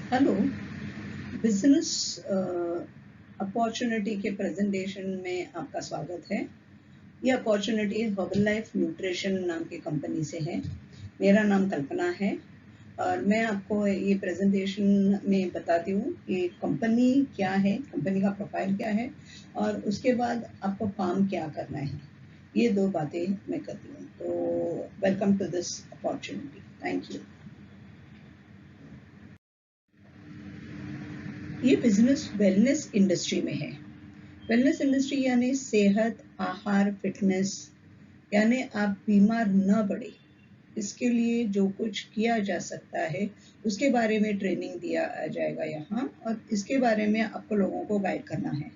Hello. Business opportunity के presentation में आपका स्वागत है। ये अपॉर्चुनिटी हर्बल लाइफ न्यूट्रिशन नाम की कंपनी से है। मेरा नाम कल्पना है और मैं आपको ये प्रेजेंटेशन में बताती हूँ कि कंपनी क्या है, कंपनी का प्रोफाइल क्या है और उसके बाद आपको काम क्या करना है। ये दो बातें मैं करती हूँ। तो welcome to this opportunity. Thank you. ये बिजनेस वेलनेस इंडस्ट्री में है। वेलनेस इंडस्ट्री यानी सेहत, आहार, फिटनेस, यानी आप बीमार न पड़े इसके लिए जो कुछ किया जा सकता है उसके बारे में ट्रेनिंग दिया जाएगा यहाँ, और इसके बारे में आपको लोगों को गाइड करना है।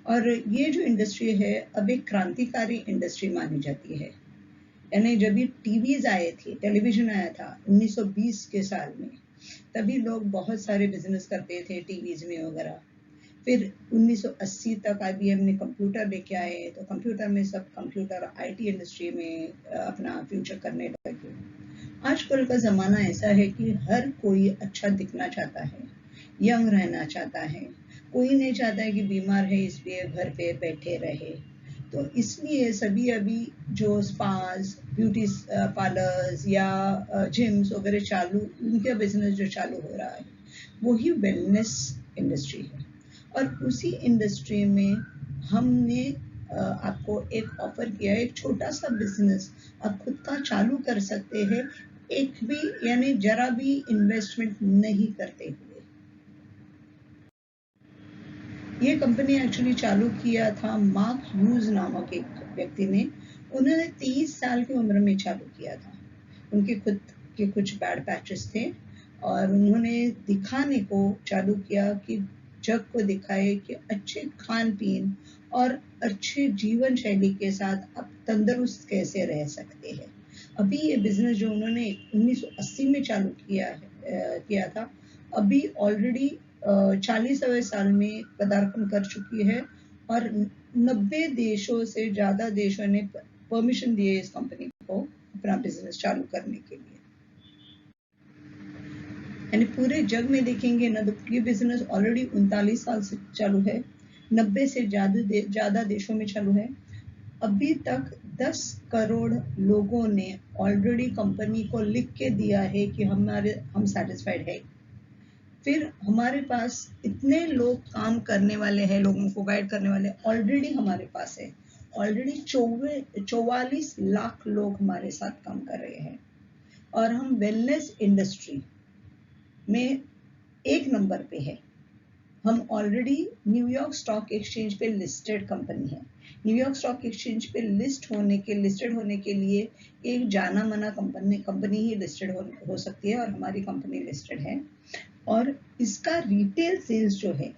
और ये जो इंडस्ट्री है अब एक क्रांतिकारी इंडस्ट्री मानी जाती है। यानी जब भी टीवीज आए थे, टेलीविजन आया था 1920 के साल में, तभी लोग बहुत सारे बिजनेस करते थे टीवीज में वगैरह। फिर 1980 तक IBM ने कंप्यूटर लेके आए, तो कंप्यूटर में सब कंप्यूटर IT इंडस्ट्री में अपना फ्यूचर करने लगे। आजकल का ज़माना ऐसा है कि हर कोई अच्छा दिखना चाहता है, यंग रहना चाहता है। कोई नहीं चाहता है कि बीमार है इसलिए घर पे बैठे रहे। तो इसलिए सभी अभी जो स्पास, ब्यूटी पार्लर्स या जिम्स वगैरह चालू, उनका बिजनेस जो चालू हो रहा है वही वेलनेस इंडस्ट्री है। और उसी इंडस्ट्री में हमने आपको एक ऑफर किया है, एक छोटा सा बिजनेस आप खुद का चालू कर सकते हैं, एक भी यानी जरा भी इन्वेस्टमेंट नहीं करते हुए। ये कंपनी एक्चुअली चालू किया था मार्क ह्यूज नामक एक व्यक्ति ने। उन्होंने 30 साल की उम्र में चालू किया था। उनके खुद के कुछ बैड पैचेस थे और उन्होंने दिखाने को चालू किया कि जग को दिखाए कि अच्छे खान पीन और अच्छे जीवन शैली के साथ आप तंदुरुस्त कैसे रह सकते हैं। अभी ये बिजनेस जो उन्होंने 1980 में चालू किया था, अभी ऑलरेडी 40वें साल में पदार्पण कर चुकी है और 90 देशों से ज्यादा देशों ने परमिशन दी है इस कंपनी को अपना बिजनेस चालू करने के लिए। यानी पूरे जग में देखेंगे ना, तो ये बिजनेस ऑलरेडी 39 साल से चालू है, 90 से ज्यादा देशों में चालू है। अभी तक 10 करोड़ लोगों ने ऑलरेडी कंपनी को लिख के दिया है कि हम सेटिस्फाइड है। फिर हमारे पास इतने लोग काम करने वाले हैं, लोगों को गाइड करने वाले ऑलरेडी हमारे पास है। ऑलरेडी 44 लाख लोग हमारे साथ काम कर रहे हैं और हम वेलनेस इंडस्ट्री में एक नंबर पे है। हम ऑलरेडी न्यूयॉर्क स्टॉक एक्सचेंज पे लिस्टेड कंपनी है। न्यूयॉर्क स्टॉक एक्सचेंज पे लिस्टेड होने के लिए एक जाना माना कंपनी ही लिस्टेड हो सकती है और हमारी कंपनी लिस्टेड है। और इसका रिटेल सेल्स जो है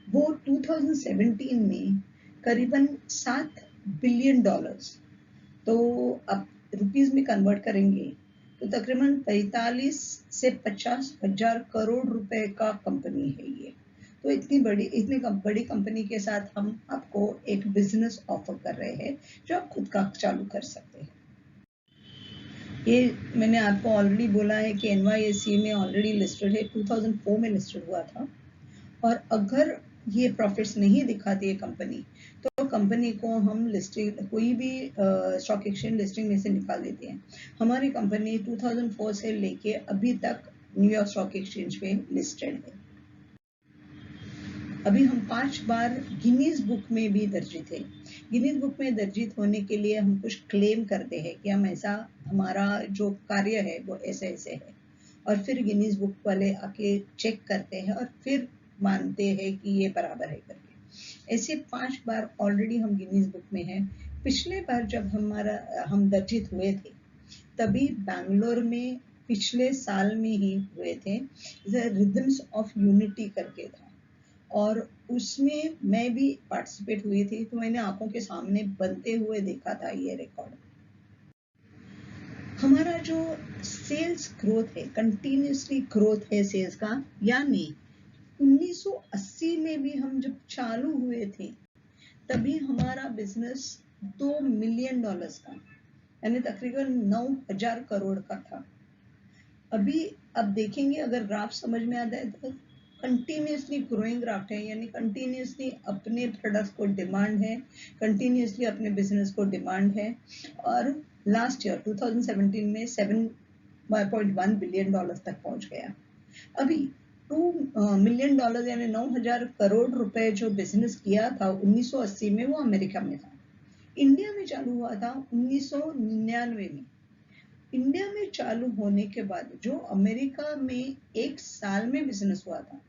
वो 2017 में करीबन $7 बिलियन, तो आप रुपीस में कन्वर्ट करेंगे तो तकरीबन 45 से 50 हजार करोड़ रुपए का कंपनी है ये। तो इतनी बड़ी कंपनी के साथ हम आपको एक बिजनेस ऑफर कर रहे हैं जो आप खुद का चालू कर सकते हैं। ये मैंने आपको ऑलरेडी बोला है कि NYSE में ऑलरेडी लिस्टेड है, 2004 में लिस्टेड हुआ था। और अगर ये प्रॉफिट्स नहीं दिखाती है कंपनी, तो कंपनी को हम लिस्टिंग, कोई भी स्टॉक एक्सचेंज लिस्टिंग में से निकाल देते हैं। हमारी कंपनी 2004 से लेके अभी तक न्यूयॉर्क स्टॉक एक्सचेंज पे लिस्टेड है। अभी हम 5 बार गिनीज बुक में भी दर्जित है। गिनीज बुक में दर्जित होने के लिए हम कुछ क्लेम करते हैं कि हम ऐसा, हमारा जो कार्य है वो ऐसे ऐसे है, और फिर गिनीज बुक वाले आके चेक करते हैं और फिर मानते हैं कि ये बराबर है करके। ऐसे 5 बार ऑलरेडी हम गिनीज बुक में हैं। पिछले बार जब हम दर्जित हुए थे तभी बैंगलोर में पिछले साल में ही हुए थे। रिदम्स ऑफ यूनिटी करके था और उसमें मैं भी पार्टिसिपेट हुई थी, तो मैंने आंखों के सामने बनते हुए देखा था ये रिकॉर्ड। हमारा जो सेल्स ग्रोथ है, कंटिन्यूसली ग्रोथ है सेल्स का। यानी 1980 में भी हम जब चालू हुए थे तभी हमारा बिजनेस $2 मिलियन का, यानी तकरीबन 9,000 करोड़ का था। अभी अब देखेंगे, अगर ग्राफ समझ में आता है तो कंटिन्यूसली ग्रोइंग ग्राफ है, यानी कंटिन्यूसली अपने प्रोडक्ट्स को डिमांड है, कंटिन्यूसली अपने बिजनेस को डिमांड है। और लास्ट ईयर 2017 में $7.1 बिलियन तक पहुंच गया। अभी $2 मिलियन यानी 9,000 करोड़ रुपए जो बिजनेस किया था 1980 में, वो अमेरिका में था। इंडिया में चालू हुआ था 1999 में। इंडिया में चालू होने के बाद जो अमेरिका में 1 साल में बिजनेस हुआ था,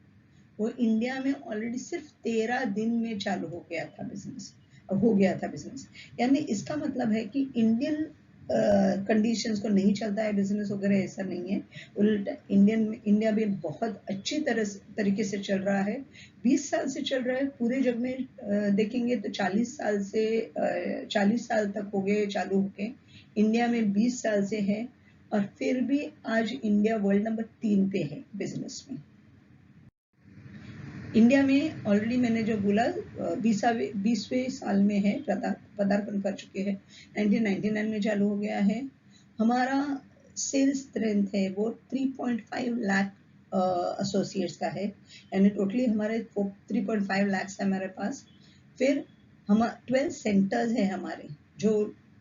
वो इंडिया में ऑलरेडी सिर्फ 13 दिन में चालू हो गया था बिजनेस। यानी इसका मतलब है कि इंडियन कंडीशंस को नहीं चलता है बिजनेस वगैरह, ऐसा नहीं है। उल्टा इंडिया भी बहुत अच्छी तरीके से चल रहा है। 20 साल से चल रहा है। पूरे जग में देखेंगे तो 40 साल तक हो गए चालू होके। इंडिया में 20 साल से है, और फिर भी आज इंडिया वर्ल्ड नंबर 3 पे है बिजनेस में। इंडिया में ऑलरेडी मैंने जो बोला 20वें साल में है, पदार्पण कर चुके हैं। 1999 में चालू हो गया है। हमारा सेल्स स्ट्रेंथ है वो 3.5 लाख एसोसिएट्स का है, यानी टोटली हमारे 3.5 लाख है हमारे पास। फिर हम 12 सेंटर्स है हमारे जो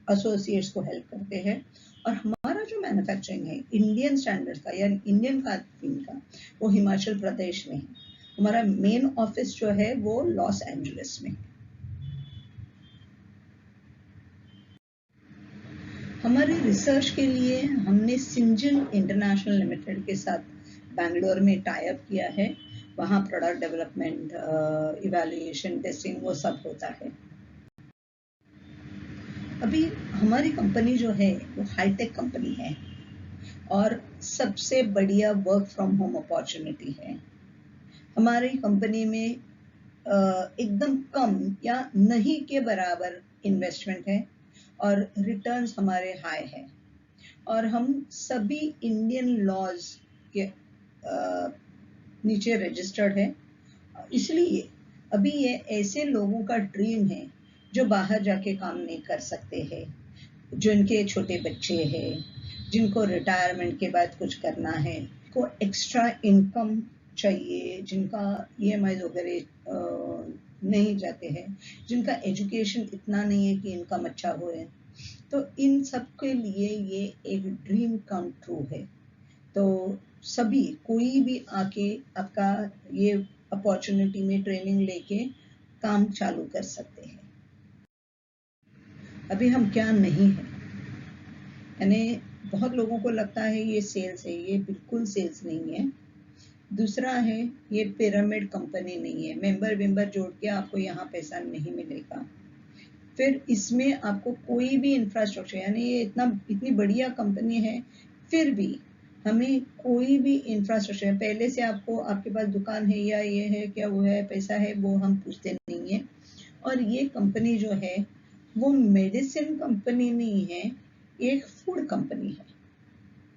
एसोसिएट्स को हेल्प करते हैं। और हमारा जो मैन्युफैक्चरिंग है इंडियन स्टैंडर्ड का, यानी इंडियन खाद्य का, वो हिमाचल प्रदेश में है। हमारा मेन ऑफिस जो है वो लॉस एंजलिस में। हमारी रिसर्च के लिए हमने सिंजन इंटरनेशनल लिमिटेड के साथ बैंगलोर में टाई अप किया है। वहाँ प्रोडक्ट डेवलपमेंट, इवैल्यूएशन, टेस्टिंग वो सब होता है। अभी हमारी कंपनी जो है वो हाईटेक कंपनी है और सबसे बढ़िया वर्क फ्रॉम होम अपॉर्चुनिटी है। हमारी कंपनी में एकदम कम या नहीं के बराबर इन्वेस्टमेंट है और रिटर्न्स हमारे हाई है। और हम सभी इंडियन लॉज के नीचे रजिस्टर्ड है। इसलिए अभी ये ऐसे लोगों का ड्रीम है जो बाहर जाके काम नहीं कर सकते हैं, जिनके छोटे बच्चे हैं, जिनको रिटायरमेंट के बाद कुछ करना है, को एक्स्ट्रा इनकम चाहिए, जिनका EMI वगैरह नहीं जाते हैं, जिनका एजुकेशन इतना नहीं है कि इनकम अच्छा होए, तो इन सब के लिए ये एक ड्रीम कम ट्रू है। तो सभी कोई भी आके आपका ये अपॉर्चुनिटी में ट्रेनिंग लेके काम चालू कर सकते हैं। अभी हम क्या नहीं है, यानी बहुत लोगों को लगता है ये सेल्स है, ये बिल्कुल सेल्स नहीं है। दूसरा है, ये पिरामिड कंपनी नहीं है, मेंबर जोड़ के आपको यहाँ पैसा नहीं मिलेगा। फिर इसमें आपको कोई भी इंफ्रास्ट्रक्चर, यानी ये इतनी बढ़िया कंपनी है, फिर भी हमें कोई भी इंफ्रास्ट्रक्चर, पहले से आपके पास दुकान है या ये है क्या वो है पैसा है, वो हम पूछते नहीं है। और ये कंपनी जो है वो मेडिसिन कंपनी नहीं है, एक फूड कंपनी है,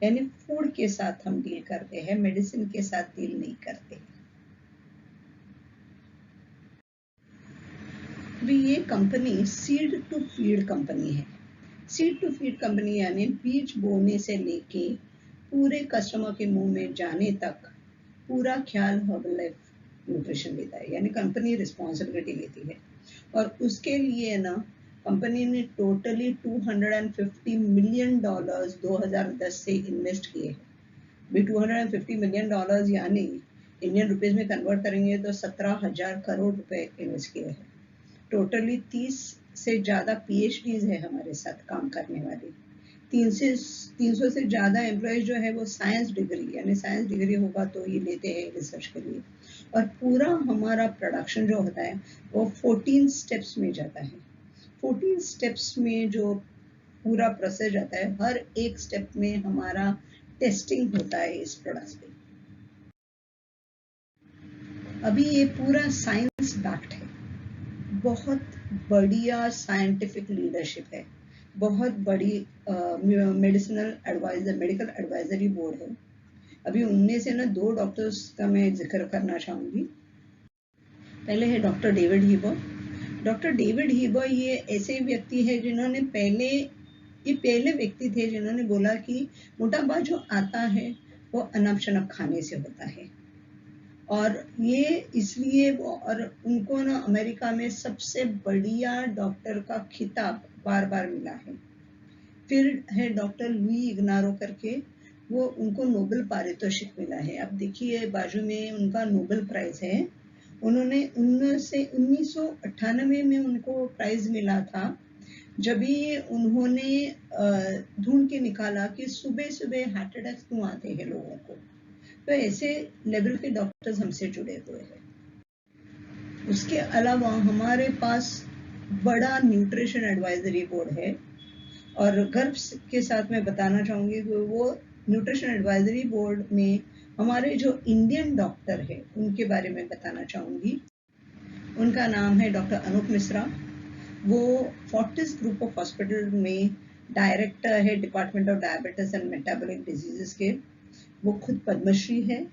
यानी फूड के साथ हम डील करते हैं, मेडिसिन के साथ डील नहीं करते। अभी ये company seed to feed company है। सीड टू फीड कंपनी यानी बीज बोने से लेके पूरे कस्टमर के मुंह में जाने तक पूरा ख्याल हर्बलाइफ न्यूट्रिशन लेता है, यानी कंपनी रिस्पॉन्सिबिलिटी लेती है। और उसके लिए ना कंपनी ने टोटली $250 मिलियन 2010 से इन्वेस्ट किए हैं। भी $250 मिलियन यानी इंडियन रुपीज में कन्वर्ट करेंगे तो 17,000 करोड़ रुपए इन्वेस्ट किए हैं। टोटली 30 से ज़्यादा PhDs है हमारे साथ काम करने वाली। 300 से ज़्यादा एम्प्लॉयज जो है वो साइंस डिग्री, यानी साइंस डिग्री होगा तो ये लेते हैं रिसर्च के लिए। और पूरा हमारा प्रोडक्शन जो होता है वो 14 स्टेप्स में जाता है। 14 स्टेप्स में जो पूरा प्रोसेस जाता है, हर एक स्टेप में हमारा टेस्टिंग होता है इस प्रोडक्ट पे। अभी ये पूरा साइंस बैक्ड है, बहुत बढ़िया साइंटिफिक लीडरशिप है, बहुत बड़ी मेडिकल एडवाइजरी बोर्ड है। अभी उनमें से ना 2 डॉक्टर्स का मैं जिक्र करना चाहूंगी। पहले है डॉक्टर डेविड हीबर। डॉक्टर डेविड हीबर ये ऐसे व्यक्ति है जिन्होंने पहले व्यक्ति थे जिन्होंने बोला कि मोटापा जो आता है वो अनप शनप खाने से होता है। और ये इसलिए और उनको ना अमेरिका में सबसे बढ़िया डॉक्टर का खिताब बार बार मिला है। फिर है डॉक्टर लुई इग्नारो करके, वो उनको नोबेल पारितोषिक मिला है। अब देखिए बाजू में उनका नोबेल प्राइज है। उन्होंने 1998 में उनको प्राइज मिला था, जब भी उन्होंने ढूंढ के निकाला कि सुबह सुबह हार्ट अटैक क्यों आते हैं लोगों को। तो ऐसे लेवल के डॉक्टर्स हमसे जुड़े हुए हैं। उसके अलावा हमारे पास बड़ा न्यूट्रिशन एडवाइजरी बोर्ड है, और गर्व के साथ मैं बताना चाहूंगी कि वो न्यूट्रिशन एडवाइजरी बोर्ड में हमारे जो इंडियन डॉक्टर है उनके बारे में बताना चाहूंगी। उनका नाम है डॉक्टर अनूप मिश्रा। वो फोर्टिस ग्रुप ऑफ हॉस्पिटल में डायरेक्टर है department of diabetes and metabolic diseases के। वो खुद पद्मश्री है।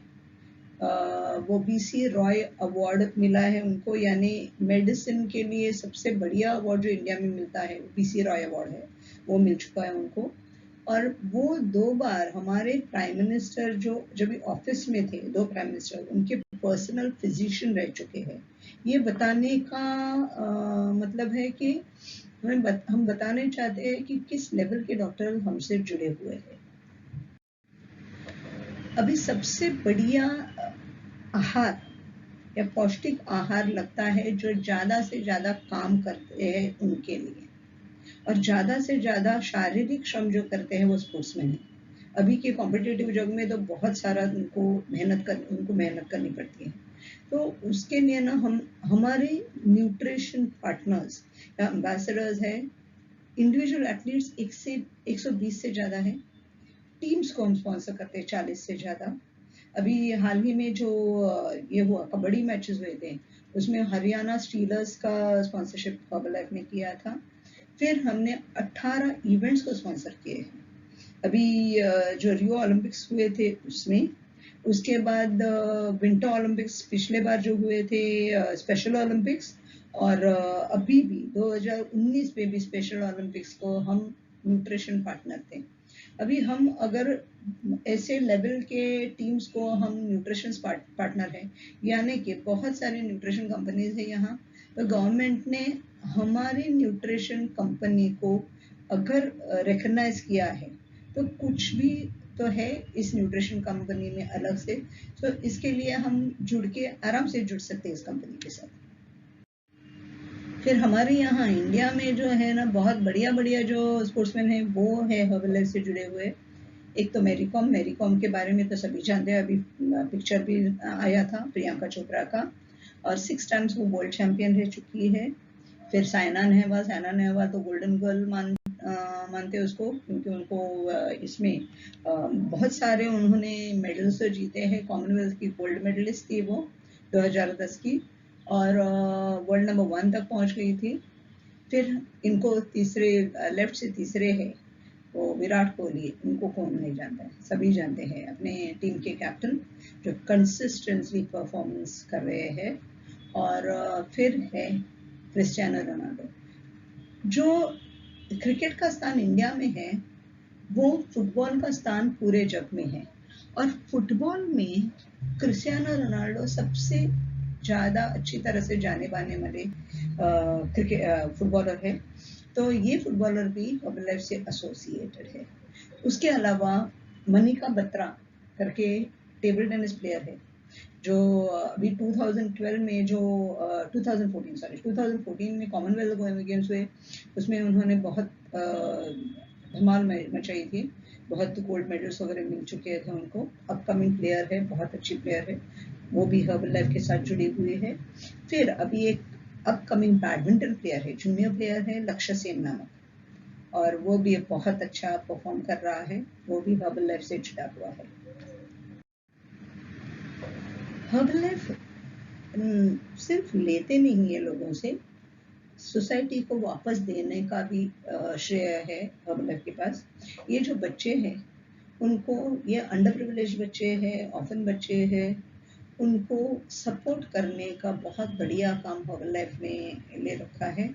वो बीसी रॉय अवार्ड मिला है उनको, यानी मेडिसिन के लिए सबसे बढ़िया अवार्ड जो इंडिया में मिलता है बीसी रॉय अवार्ड है, वो मिल चुका है उनको। और वो 2 बार हमारे प्राइम मिनिस्टर जो जब ऑफिस में थे, 2 प्राइम मिनिस्टर उनके पर्सनल फिजिशियन रह चुके हैं। ये बताने का मतलब है कि हम बताने चाहते हैं कि किस लेवल के डॉक्टर हमसे जुड़े हुए हैं। अभी सबसे बढ़िया आहार या पौष्टिक आहार लगता है जो ज्यादा से ज्यादा काम करते हैं उनके लिए, और ज्यादा से ज्यादा शारीरिक श्रम जो करते हैं वो स्पोर्ट्समैन है। अभी के कॉम्पिटिटिव युग में तो बहुत सारा उनको मेहनत करनी पड़ती है। तो उसके लिए ना हम हमारे न्यूट्रिशन पार्टनर्स या एम्बेसडर्स है। इंडिविजुअल एथलीट्स 120 से ज्यादा है। टीम्स को हम स्पॉन्सर करते हैं 40 से ज्यादा। अभी हाल ही में जो ये हुआ कबड्डी मैचेस हुए थे, उसमें हरियाणा स्टीलर्स का स्पॉन्सरशिप हर्बलाइफ ने किया था। फिर हमने 18 इवेंट्स को स्पॉन्सर किए हैं। अभी जो रियो ओलंपिक्स हुए थे उसमें, उसके बाद विंटर ओलंपिक्स पिछले बार जो हुए थे, स्पेशल ओलंपिक्स, और अभी भी 2019 में भी स्पेशल ओलंपिक्स को हम न्यूट्रिशन पार्टनर थे। अभी हम अगर ऐसे लेवल के टीम्स को हम न्यूट्रिशन पार्टनर हैं, यानी कि बहुत सारी न्यूट्रिशन कंपनीज है यहाँ, तो गवर्नमेंट ने हमारी न्यूट्रिशन कंपनी को अगर रिकॉग्नाइज किया है तो कुछ भी तो है इस न्यूट्रिशन कंपनी में अलग से। तो इसके लिए हम जुड़ के आराम से जुड़ सकते हैं इस कंपनी के साथ। फिर हमारे यहाँ इंडिया में जो है ना बहुत बढ़िया बढ़िया जो स्पोर्ट्समैन है वो है हर्बलाइफ से जुड़े हुए। एक तो मैरी कॉम के बारे में तो सभी जानते हैं, अभी पिक्चर भी आया था प्रियंका चोपड़ा का, और 6 टाइम्स वो वर्ल्ड चैंपियन रह चुकी है। फिर साइना नेहवाल तो गोल्डन गर्ल मानते उसको, क्योंकि उनको इसमें बहुत सारे उन्होंने मेडल्स तो जीते हैं। कॉमनवेल्थ की गोल्ड मेडलिस्ट थी वो 2010 की, और वर्ल्ड नंबर 1 तक पहुंच गई थी। फिर इनको तीसरे लेफ्ट से तीसरे है वो विराट कोहली। इनको कौन नहीं जानता है, सभी जानते हैं, अपने टीम के कैप्टन जो कंसिस्टेंटली परफॉर्मेंस कर रहे हैं। और फिर है क्रिस्टियानो रोनाल्डो। जो क्रिकेट का स्थान इंडिया में है वो फुटबॉल का स्थान पूरे जग में है, और फुटबॉल में क्रिस्टियानो रोनाल्डो सबसे ज्यादा अच्छी तरह से जाने माने वाले क्रिकेट फुटबॉलर है। तो ये फुटबॉलर भी हर्बलाइफ से एसोसिएटेड है। उसके अलावा मनिका बत्रा करके टेबल टेनिस प्लेयर है, जो अभी 2012 में जो 2014 में कॉमनवेल्थ गेम्स हुए, उसमें उन्होंने बहुत धमाल मचाई थी। बहुत गोल्ड मेडल्स वगैरह मिल चुके थे उनको। अपकमिंग प्लेयर है, बहुत अच्छी प्लेयर है, वो भी हर्बलाइफ के साथ जुड़ी हुई है। फिर अभी एक अपकमिंग बैडमिंटन प्लेयर है, जूनियर प्लेयर है, लक्ष्य सेन नामक, और वो भी बहुत अच्छा परफॉर्म कर रहा है, वो भी हर्बलाइफ से जुड़ा हुआ है। हर्बलाइफ सिर्फ लेते नहीं है लोगों से, सोसाइटी को वापस देने का भी श्रेय है हर्बलाइफ के पास। ये जो बच्चे हैं उनको, ये अंडर प्रिविलेज बच्चे हैं, ऑर्फन बच्चे हैं, उनको सपोर्ट करने का बहुत बढ़िया काम हर्बलाइफ ने ले रखा है।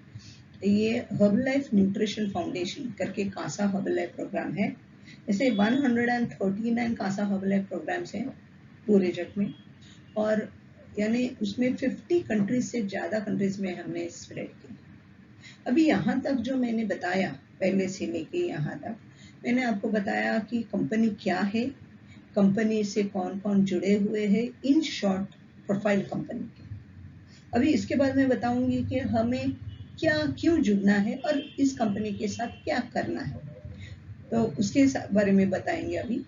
ये हर्बलाइफ न्यूट्रिशन फाउंडेशन करके कासा हर्बलाइफ प्रोग्राम है, ऐसे 139 कासा हवाले प्रोग्राम्स हैं पूरे जग में, और यानी उसमें 50 कंट्रीज से ज़्यादा कंट्रीज में हमने स्प्रेड की। अभी यहाँ तक जो मैंने बताया, पहले से लेके यहाँ तक मैंने आपको बताया कि कंपनी क्या है, कंपनी से कौन कौन जुड़े हुए हैं, इन शॉर्ट प्रोफाइल कंपनी के। अभी इसके बाद मैं बताऊंगी कि हमें क्या क्यों जुड़ना है और इस कंपनी के साथ क्या करना है, तो उसके बारे में बताएंगे। अभी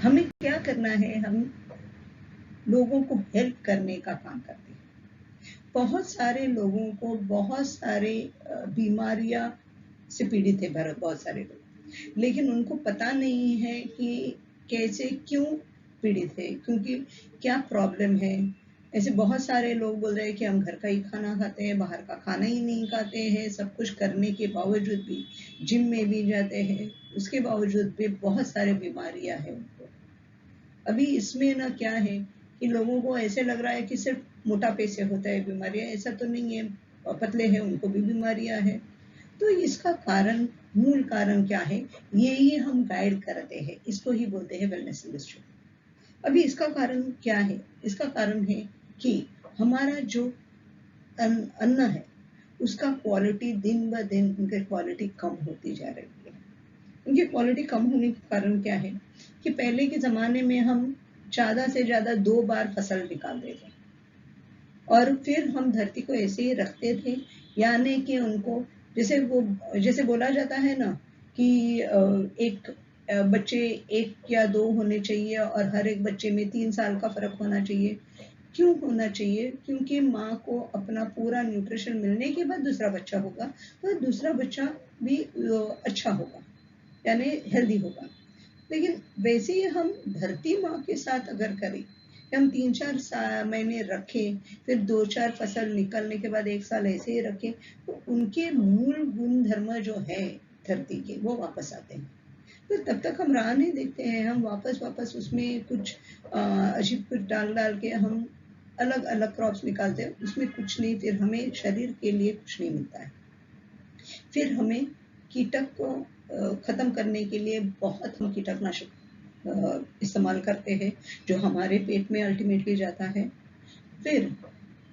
हमें क्या करना है, हम लोगों को हेल्प करने का काम करते हैं। बहुत सारे लोगों को बहुत सारे बीमारियां से पीड़ित है बहुत सारे लोग, लेकिन उनको पता नहीं है कि कैसे क्यों पीड़ित है, क्योंकि क्या प्रॉब्लम है। ऐसे बहुत सारे लोग बोल रहे हैं कि हम घर का ही खाना खाते हैं, बाहर का खाना ही नहीं खाते हैं, सब कुछ करने के बावजूद भी, जिम में भी जाते हैं, उसके बावजूद भी बहुत सारे बीमारियां हैं उनको। अभी इसमें ना क्या है कि लोगों को ऐसे लग रहा है कि सिर्फ मोटापे से होता है बीमारियां, ऐसा तो नहीं है, पतले हैं उनको भी बीमारियां हैं। तो इसका कारण, मूल कारण क्या है, ये ही हम गाइड करते हैं, इसको ही बोलते हैं वेलनेस इंडस्ट्री। अभी इसका कारण क्या है, इसका कारण है कि हमारा जो अन्न है उसका क्वालिटी दिन ब दिन, उनकी क्वालिटी कम होती जा रही है। उनकी क्वालिटी कम होने के कारण क्या है कि पहले के ज़माने में हम ज़्यादा से ज़्यादा 2 बार फसल निकालते थे, और फिर हम धरती को ऐसे ही रखते थे, यानी कि उनको जैसे बोला जाता है ना कि एक बच्चे 1 या 2 होने चाहिए और हर एक बच्चे में 3 साल का फ़र्क होना चाहिए। क्यों होना चाहिए? क्योंकि माँ को अपना पूरा न्यूट्रिशन मिलने के बाद दूसरा बच्चा होगा, तो दूसरा बच्चा भी अच्छा होगा, यानी हेल्दी होगा। लेकिन वैसे ही हम धरती माँ के साथ अगर करें, हम 3-4 महीने रखें, फिर 2-4 फसल निकलने के बाद 1 साल ऐसे ही रखें, तो उनके मूल गुण धर्म जो है धरती के, वो वापस आते हैं। तो तब तक हम राह नहीं देखते हैं, हम वापस उसमें कुछ अजीब कुछ डाल के हम अलग अलग क्रॉप्स निकालते हैं, उसमें कुछ नहीं, फिर हमें शरीर के लिए कुछ नहीं मिलता है। फिर हमें कीटक को खत्म करने के लिए बहुत हम कीटकनाशक इस्तेमाल करते हैं, जो हमारे पेट में अल्टीमेटली जाता है। फिर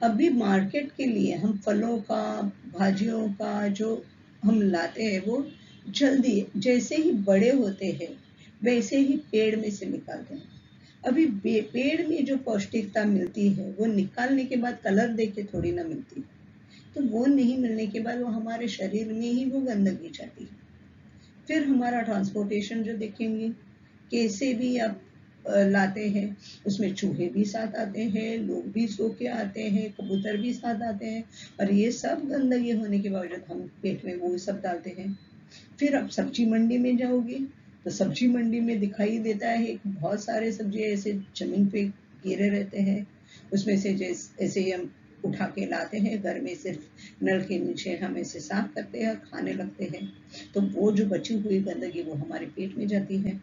अभी मार्केट के लिए हम फलों का, भाजियों का जो हम लाते हैं, वो जल्दी जैसे ही बड़े होते हैं वैसे ही पेड़ में से निकालते हैं। अभी पेड़ में जो पौष्टिकता मिलती है वो निकालने के बाद कलर देके थोड़ी ना मिलती है, तो वो नहीं मिलने के बाद वो हमारे शरीर में ही वो गंदगी जाती है। फिर हमारा ट्रांसपोर्टेशन जो देखेंगे, कैसे भी आप लाते हैं, उसमें चूहे भी साथ आते हैं, लोग भी सो के आते हैं, कबूतर भी साथ आते हैं, और ये सब गंदगी होने के बावजूद हम पेट में वो सब डालते हैं। फिर आप सब्जी मंडी में जाओगे तो सब्जी मंडी में दिखाई देता है कि बहुत सारे सब्जी ऐसे जमीन पे गिरे रहते हैं, उसमें से ऐसे ही हम उठा के लाते हैं घर में, सिर्फ नल के नीचे हम ऐसे साफ करते हैं, खाने लगते हैं, तो वो जो बची हुई गंदगी वो हमारे पेट में जाती है।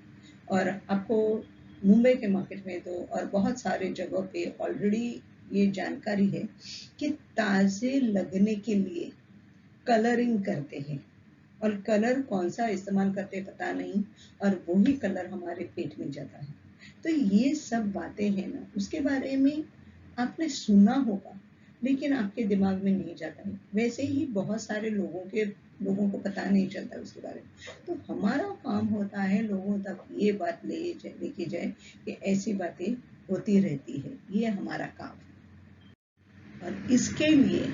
और आपको मुंबई के मार्केट में तो और बहुत सारे जगहों पे ऑलरेडी ये जानकारी है कि ताजे लगने के लिए कलरिंग करते हैं, और कलर कौन सा इस्तेमाल करते हैं पता नहीं, और वही कलर हमारे पेट में जाता है। तो ये सब बातें हैं ना, उसके बारे में आपने सुना होगा लेकिन आपके दिमाग में नहीं जाता है, वैसे ही बहुत सारे लोगों को पता नहीं चलता उसके बारे में। तो हमारा काम होता है लोगों तक ये बात लेके जाए कि ऐसी बातें होती रहती है, ये हमारा काम है। और इसके लिए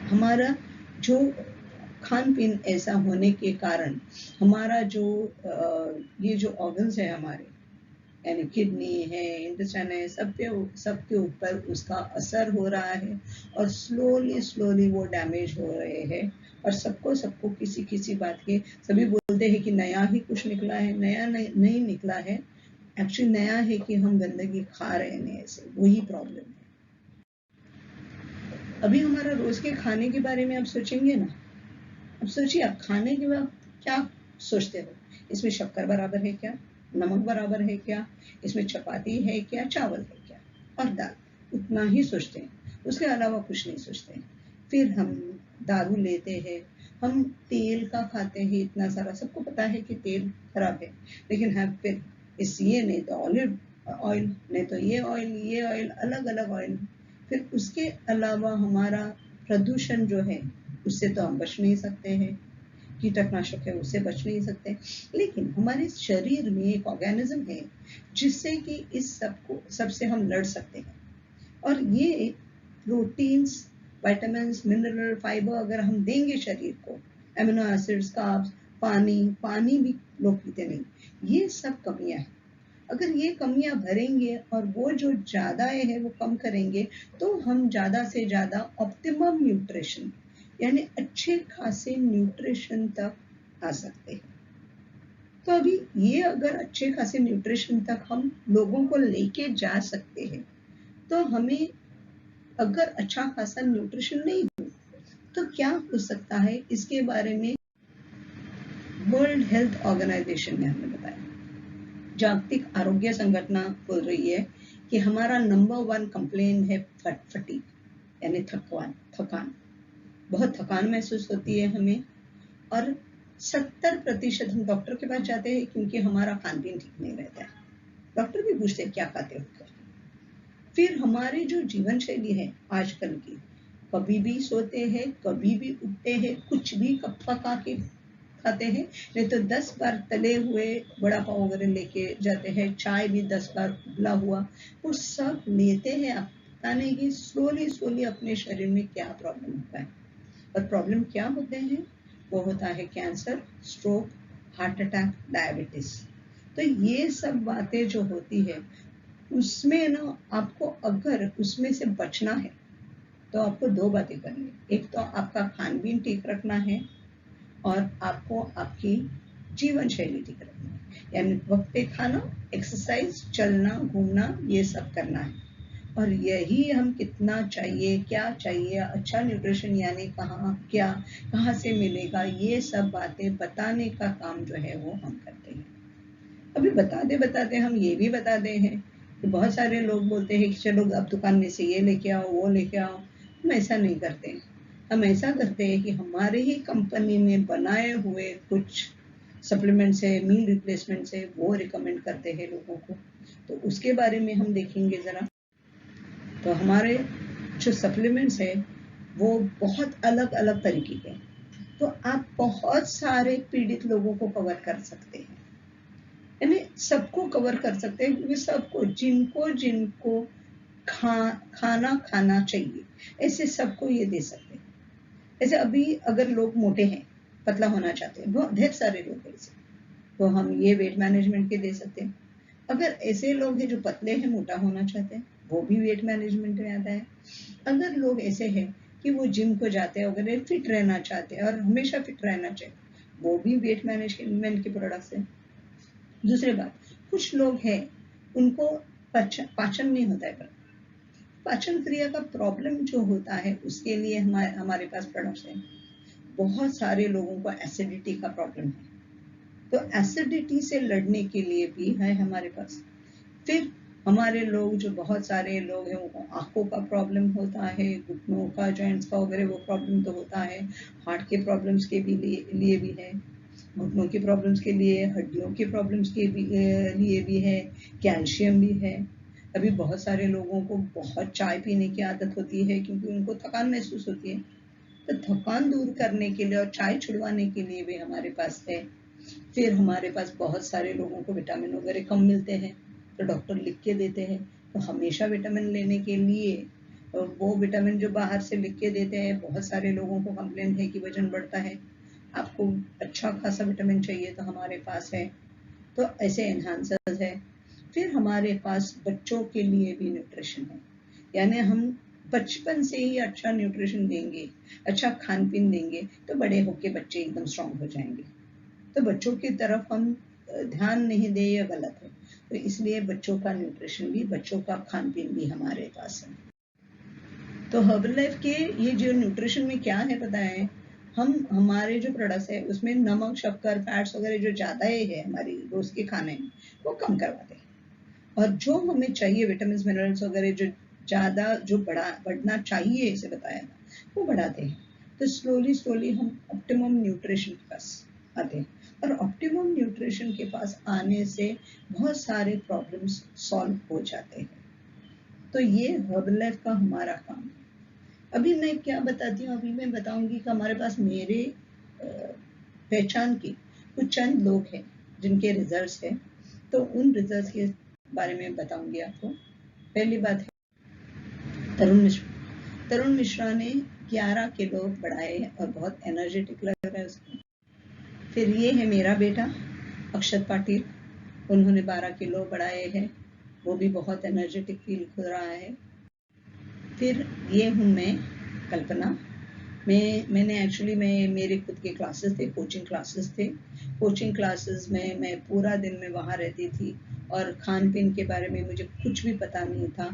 हमारा जो खान पीन ऐसा होने के कारण हमारा जो ये जो ऑर्गन्स है हमारे, यानी किडनी है, इंटेस्टाइन है, सबके ऊपर उसका असर हो रहा है, और स्लोली वो डैमेज हो रहे हैं। और सबको किसी बात के, सभी बोलते हैं कि नया ही कुछ निकला है, नया नहीं निकला है, एक्चुअली नया है कि हम गंदगी खा रहे हैं, ऐसे वही प्रॉब्लम है। अभी हमारा रोज के खाने के बारे में आप सोचेंगे ना, अब सोचिए आप खाने के बाद क्या सोचते हो, इसमें शक्कर बराबर है क्या, नमक बराबर है क्या, इसमें चपाती है क्या, चावल है क्या, और दाल, उतना ही सोचते हैं, उसके अलावा कुछ नहीं सोचते हैं। फिर हम दारू लेते हैं, हम तेल का खाते हैं इतना सारा, सबको पता है कि तेल खराब है, लेकिन हाँ फिर ये नहीं तो ऑलिव ऑयल, नहीं तो ये ऑयल, अलग अलग ऑयल। फिर उसके अलावा हमारा प्रदूषण जो है उससे तो हम बच नहीं सकते हैं, कीटनाशक है उससे बच नहीं सकते, लेकिन हमारे शरीर में एक ऑर्गेनिज्म है जिससे कि इस सबसे हम लड़ सकते हैं। और ये प्रोटीन्स, विटामिन्स, मिनरल, फाइबर अगर हम देंगे शरीर को, एमिनो एसिड्स, कार्ब्स, पानी भी लोग पीते नहीं, ये सब कमियां हैं। अगर ये कमियां भरेंगे और वो जो ज्यादा है वो कम करेंगे, तो हम ज्यादा से ज्यादा ऑप्टिमम न्यूट्रिशन यानी अच्छे खासे न्यूट्रिशन तक आ सकते हैं। तो अभी ये अगर अच्छे खासे न्यूट्रिशन तक हम लोगों को लेके जा सकते हैं, तो हमें अगर अच्छा खासा न्यूट्रिशन नहीं हो तो क्या हो सकता है, इसके बारे में वर्ल्ड हेल्थ ऑर्गेनाइजेशन ने हमें बताया। जागतिक आरोग्य संगठन बोल रही है कि हमारा नंबर 1 कंप्लेन है फटीग यानी थकान। बहुत थकान महसूस होती है हमें, और 70% हम डॉक्टर के पास जाते हैं क्योंकि हमारा खान पीन ठीक नहीं रहता है। डॉक्टर भी पूछते हैं क्या खाते हो कर। फिर हमारी जो जीवन शैली है आजकल की, कभी भी सोते हैं, कभी भी उठते हैं, कुछ भी पका के खाते हैं, नहीं तो 10 बार तले हुए बड़ा पाव वगैरह लेके जाते हैं, चाय भी 10 बार उबला हुआ, वो सब लेते हैं। आप पता नहीं कि स्लोली स्लोली अपने शरीर में क्या प्रॉब्लम होता है। और प्रॉब्लम क्या होते हैं, वो होता है cancer, stroke, heart attack, diabetes. तो ये सब बातें जो होती है उसमें ना, आपको अगर उसमें से बचना है तो आपको 2 बातें करनी है। एक तो आपका खान पीन ठीक रखना है, और आपको आपकी जीवन शैली ठीक रखनी है, यानी वक्त पे खाना, एक्सरसाइज, चलना, घूमना, ये सब करना है। और यही हम कितना चाहिए, क्या चाहिए, अच्छा न्यूट्रिशन यानी कहाँ से मिलेगा, ये सब बातें बताने का काम जो है वो हम करते हैं। अभी बताते बताते हम ये भी बताते हैं कि बहुत सारे लोग बोलते हैं कि चलो अब दुकान में से ये लेके आओ, वो लेके आओ। हम ऐसा नहीं करते, हम ऐसा करते हैं कि हमारे ही कंपनी में बनाए हुए कुछ सप्लीमेंट्स है, मील रिप्लेसमेंट्स है, वो रिकमेंड करते हैं लोगों को। तो उसके बारे में हम देखेंगे जरा। तो हमारे जो सप्लीमेंट्स है वो बहुत अलग अलग तरीके के, तो आप बहुत सारे पीड़ित लोगों को कवर कर सकते हैं, यानी सबको कवर कर सकते हैं, क्योंकि सबको जिनको जिनको खाना खाना चाहिए ऐसे सबको ये दे सकते हैं। ऐसे अभी अगर लोग मोटे हैं, पतला होना चाहते हैं, बहुत ढेर सारे लोग हैं ऐसे, तो हम ये वेट मैनेजमेंट के दे सकते हैं। अगर ऐसे लोग हैं जो पतले हैं, मोटा होना चाहते हैं, वो भी वेट मैनेजमेंट में आता है। अगर लोग ऐसे हैं कि वो जिम को जाते हैं वगैरह, फिट रहना चाहते हैं और हमेशा फिट रहना चाहिए, वो भी वेट मैनेजमेंट के प्रोडक्ट्स हैं। दूसरी बात, कुछ लोग हैं उनको पाचन नहीं होता है, पाचन क्रिया का प्रॉब्लम जो होता है उसके लिए हमारे पास प्रोडक्ट्स हैं। बहुत सारे लोगों को एसिडिटी का प्रॉब्लम है, तो एसिडिटी से लड़ने के लिए भी है हमारे पास। फिर हमारे लोग जो बहुत सारे लोग हैं उनको आंखों का प्रॉब्लम होता है, घुटनों का, जॉइंट्स का वगैरह वो प्रॉब्लम तो होता है, हार्ट के प्रॉब्लम्स के भी लिए भी है, घुटनों की प्रॉब्लम्स के लिए, हड्डियों की प्रॉब्लम्स के लिए भी है, कैल्शियम भी है। अभी बहुत सारे लोगों को बहुत चाय पीने की आदत होती है क्योंकि उनको थकान महसूस होती है, तो थकान दूर करने के लिए और चाय छुड़वाने के लिए भी हमारे पास है। फिर हमारे पास बहुत सारे लोगों को विटामिन वगैरह कम मिलते हैं, तो डॉक्टर लिख के देते हैं, तो हमेशा विटामिन लेने के लिए वो विटामिन जो बाहर से लिख के देते हैं, बहुत सारे लोगों को कंप्लेन है कि वजन बढ़ता है, आपको अच्छा खासा विटामिन चाहिए तो हमारे पास है। तो ऐसे एनहांसर्स है। फिर हमारे पास बच्चों के लिए भी न्यूट्रिशन है, यानी हम बचपन से ही अच्छा न्यूट्रिशन देंगे, अच्छा खान पीन देंगे, तो बड़े होके बच्चे एकदम स्ट्रांग हो जाएंगे। तो बच्चों की तरफ हम ध्यान नहीं दे, ये गलत है। तो इसलिए बच्चों का न्यूट्रिशन भी, बच्चों का खान पीन भी हमारे पास है। तो हर्बल लाइफ के ये जो न्यूट्रिशन में क्या है पता है, हम हमारे जो प्रोडक्ट्स है उसमें नमक, शक्कर, फैट्स वगैरह जो ज्यादा है हमारी रोज के खाने में, वो कम करवाते हैं। और जो हमें चाहिए विटामिन, मिनरल्स वगैरह जो ज्यादा जो बढ़ना चाहिए इसे बताया वो बढ़ाते हैं। तो स्लोली हम ऑप्टिमम न्यूट्रिशन के पास आते हैं, और ऑप्टिमम न्यूट्रिशन के पास आने से बहुत सारे प्रॉब्लम्स सॉल्व हो जाते हैं। तो ये हर्बल लाइफ का हमारा काम है। अभी मैं क्या बताती हूँ, अभी मैं बताऊंगी कि हमारे पास मेरे पहचान के कुछ चंद लोग हैं जिनके रिजल्ट्स हैं, तो उन रिजल्ट्स के बारे में बताऊंगी आपको। पहली बात है तरुण मिश्रा। तरुण मिश्रा ने 11 किलो बढ़ाए और बहुत एनर्जेटिक लग रहा है उसको। फिर ये है मेरा बेटा अक्षत पाटिल, उन्होंने 12 किलो बढ़ाए हैं, वो भी बहुत एनर्जेटिक फील हो रहा है। फिर ये हूँ मैं कल्पना। मैंने एक्चुअली मेरे खुद के क्लासेस थे, कोचिंग क्लासेस थे। कोचिंग क्लासेस में मैं पूरा दिन में वहाँ रहती थी और खान पीन के बारे में मुझे कुछ भी पता नहीं था,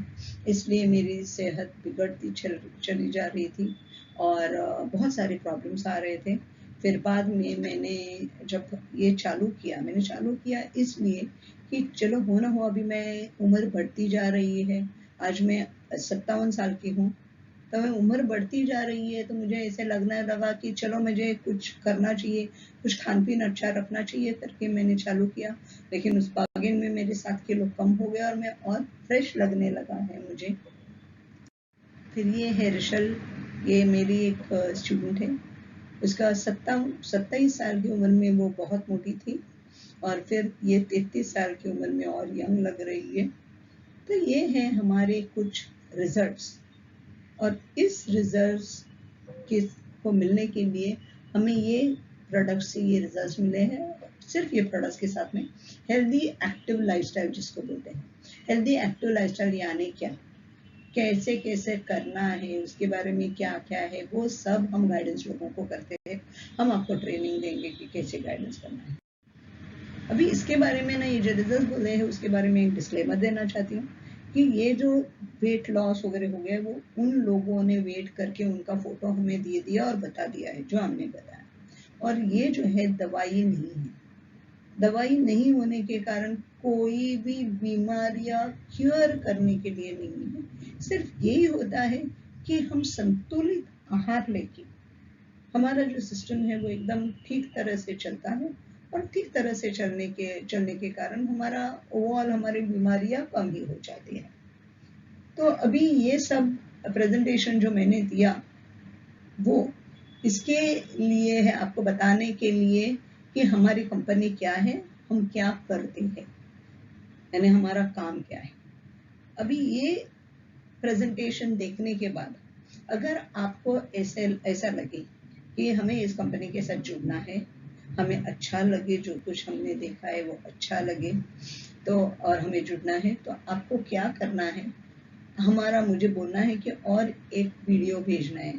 इसलिए मेरी सेहत बिगड़ती चली जा रही थी और बहुत सारे प्रॉब्लम्स आ रहे थे। फिर बाद में मैंने जब ये चालू किया इसलिए कि चलो हो ना हो, अभी मैं उम्र बढ़ती जा रही है, आज मैं 57 साल की हूँ, तो उम्र बढ़ती जा रही है, तो मुझे ऐसे लगने लगा कि चलो मुझे कुछ करना चाहिए, कुछ खान पीन अच्छा रखना चाहिए करके मैंने चालू किया। लेकिन उस बागेन में मेरे 7 किलो कम हो गया और मैं और फ्रेश लगने लगा है मुझे। फिर ये है रिशल, ये मेरी एक स्टूडेंट है, उसका 27 साल की उम्र में वो बहुत मोटी थी और फिर ये 33 साल की उम्र में और यंग लग रही है। तो ये है हमारे कुछ रिजल्ट्स, और इस रिजल्ट्स को मिलने के लिए हमें ये प्रोडक्ट से ये रिजल्ट्स मिले हैं। सिर्फ ये प्रोडक्ट्स के साथ में हेल्दी एक्टिव लाइफस्टाइल जिसको बोलते हैं, हेल्दी एक्टिव लाइफस्टाइल यानी क्या, कैसे कैसे करना है, उसके बारे में क्या क्या है, वो सब हम गाइडेंस लोगों को करते हैं। हम आपको ट्रेनिंग देंगे कि कैसे गाइडेंस करना है। अभी इसके बारे में ना, ये जो रिजल्ट बोले हैं उसके बारे में एक डिस्क्लेमर देना चाहती हूँ कि ये जो वेट लॉस वगैरह हो गया वो उन लोगों ने वेट करके उनका फोटो हमें दे दिया और बता दिया है जो हमने बताया, और ये जो है दवाई नहीं है। दवाई नहीं होने के कारण कोई भी बीमारियां क्योर करने के लिए नहीं है, सिर्फ यही होता है कि हम संतुलित आहार लेके हमारा जो सिस्टम है वो एकदम ठीक तरह से चलता है, और ठीक तरह से चलने के कारण हमारा ओवरऑल हमारी बीमारियां कम ही हो जाती है। तो अभी ये सब प्रेजेंटेशन जो मैंने दिया वो इसके लिए है, आपको बताने के लिए कि हमारी कंपनी क्या है, हम क्या करते हैं, यानी हमारा काम क्या है। अभी ये प्रेजेंटेशन देखने के बाद अगर आपको ऐसा लगे कि हमें इस कंपनी के साथ जुड़ना है, हमें अच्छा लगे, जो कुछ हमने देखा है वो अच्छा लगे, तो और हमें जुड़ना है, तो आपको क्या करना है, मुझे बोलना है कि और एक वीडियो भेजना है।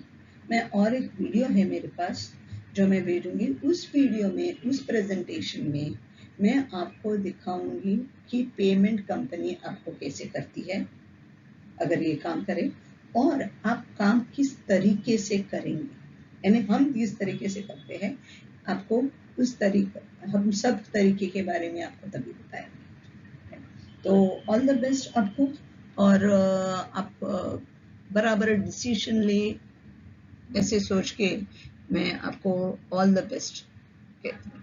मैं और एक वीडियो है मेरे पास जो मैं भेजूंगी, उस वीडियो में, उस प्रेजेंटेशन में मैं आपको दिखाऊंगी कि पेमेंट कंपनी आपको कैसे करती है अगर ये काम करे, और आप काम किस तरीके से करेंगे, यानी हम जिस तरीके से करते हैं आपको उस तरीके, हम सब तरीके के बारे में आपको तभी बताएंगे। तो ऑल द बेस्ट आपको, और आप बराबर डिसीजन ले, ऐसे सोच के मैं आपको ऑल द बेस्ट कहती हूँ।